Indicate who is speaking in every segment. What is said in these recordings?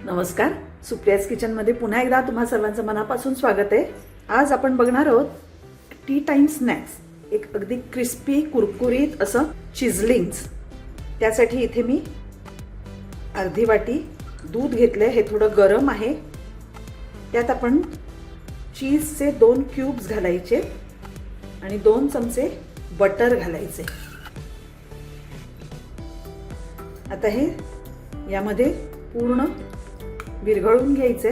Speaker 1: नमस्कार, सुप्रियाज किचनमध्ये पुन्हा एकदा तुम्हा सर्वांचं मनापासून स्वागत आहे। आज आपण बघणार आहोत टी टाइम स्नॅक्स, एक अगदी क्रिस्पी कुरकुरीत असं चिजलिंग्स। त्यासाठी इथे मी अर्धी वाटी दूध घेतले, हे थोडं गरम आहे। त्यात आपण चीजचे 2 क्यूब्स घालायचे आणि 2 चमचे बटर घालायचे। आता हे यामध्ये पूर्ण विरघळून घ्यायचे।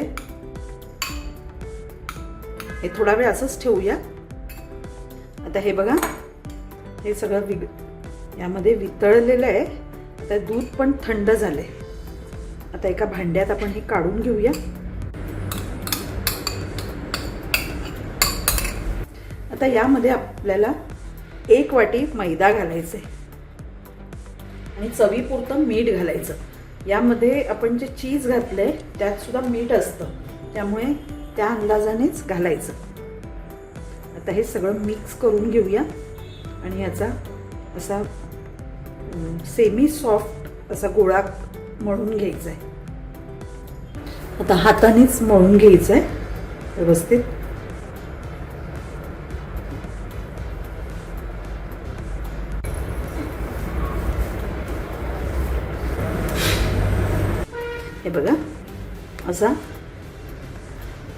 Speaker 1: हे थोडा वेळ असंच ठेवूया। आता हे बघा, हे सगळं यामध्ये वितळलेलं आहे। आता दूध पण थंड झालंय। आता एका भांड्यात आपण हे काढून घेऊया। आता यामध्ये आपल्याला 1 वाटी मैदा घालायचे आणि चवीपुरतं मीठ घालायचं। यामध्ये आपण जे चीज घातलंय त्यात सुद्धा मीठ असतं, त्यामुळे त्या अंदाजानेच घालायचं। आता हे सगळं मिक्स करून घेऊया आणि याचा असा सेमी सॉफ्ट असा गोळा मळून घ्यायचा आहे। आता हातानेच मळून घ्यायचं आहे व्यवस्थित। हे बघा, असा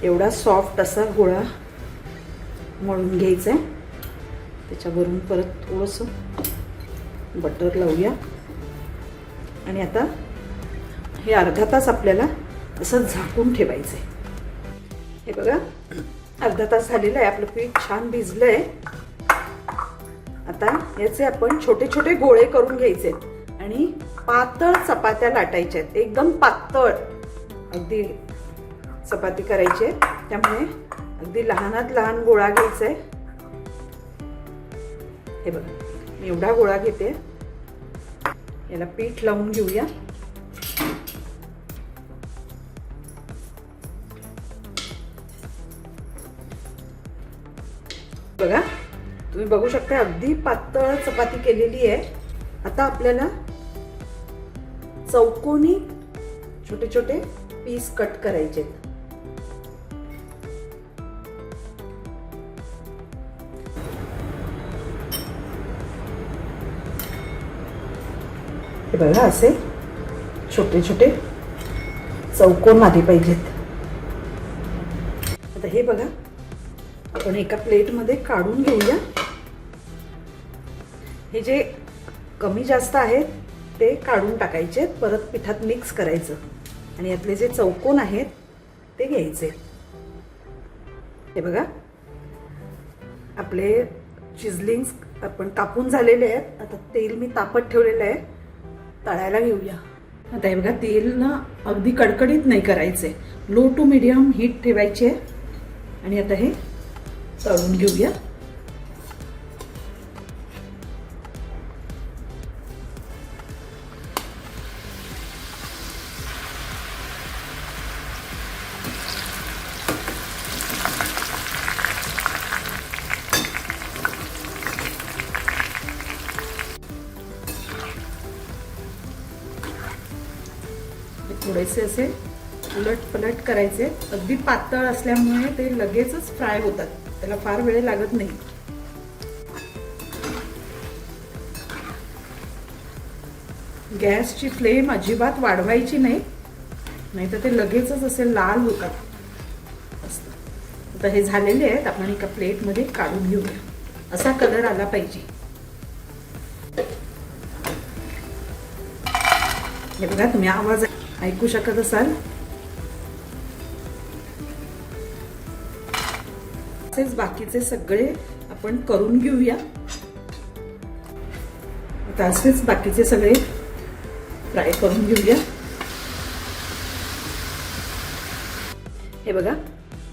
Speaker 1: एवढा सॉफ्ट असा गोळा मळून घ्यायचा आहे। त्याच्यावरून परत थोडंसं बटर लावूया आणि आता हे अर्धा तास आपल्याला असं झाकून ठेवायचं आहे। हे बघा, अर्धा तास झालेला आहे, आपलं पीठ छान भिजलंय। आता याचे आपण छोटे छोटे गोळे करून घ्यायचे आणि पातळ चपात्या लाटायच्या आहेत, एकदम पातळ अगदी चपाती करायची आहे। त्यामुळे अगदी लहानात लहान गोळा घ्यायचा आहे। हे बघा, मी एवढा गोळा घेते। याला पीठ लावून घेऊया। बघा, तुम्ही बघू शकता अगदी पातळ चपाती केलेली आहे। आता आपल्याला चौकोनी छोटे छोटे पीस कट करायचे। हे बघा, असे छोटे छोटे चौकोन आले पाहिजेत। आता हे बघा, आपण एका प्लेटमध्ये काढून घेऊया। हे जे कमी जास्त आहेत ते काढून टाकायचे, परत पिठात मिक्स करायचं आणि यातले जे चौकोन आहेत ते घ्यायचे। हे बघा, आपले चिजलिंग्स आपण कापून झालेले आहेत। आता तेल मी तापत ठेवलेलं आहे, तळायला घेऊया। आता हे बघा, तेल ना अगदी कडकडीत नाही करायचे, लो टू मीडियम हीट ठेवायचे आणि आता हे तळून घेऊया। थोडेसे असे उलट पलट करायचे। अगदी पातळ असल्यामुळे ते लगेचच फ्राय होतात, त्याला फार वेळ लागत नाही। गॅसची फ्लेम अजिबात वाढवायची नाही, नाहीतर ते लगेचच असे लाल होतात। आता हे झालेले आहेत, आपण एका प्लेटमध्ये काढून घेऊया। असा कलर आला पाहिजे। हे बघा, तुम्ही आवाज ऐकू शकत असाल। असेच बाकीचे सगळे आपण करून घेऊया। आता असेच बाकीचे सगळे फ्राय करून घेऊया। हे बघा,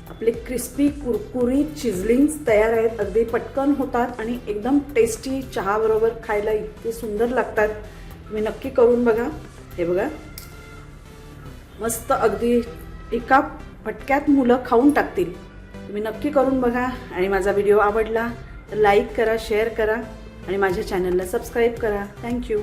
Speaker 1: आपले क्रिस्पी कुरकुरीत चिजलिंग्स तयार आहेत। अगदी पटकन होतात आणि एकदम टेस्टी, चहा बरोबर खायला इतके सुंदर लागतात। तुम्ही नक्की करून बघा। हे बघा, मस्त अगदी एका फटक्यात मुलं खाऊन टाकतील। तुम्ही नक्की करून बघा आणि माझा व्हिडिओ आवडला लाईक करा, शेअर करा आणि माझ्या चॅनलला सबस्क्राईब करा. थँक्यू.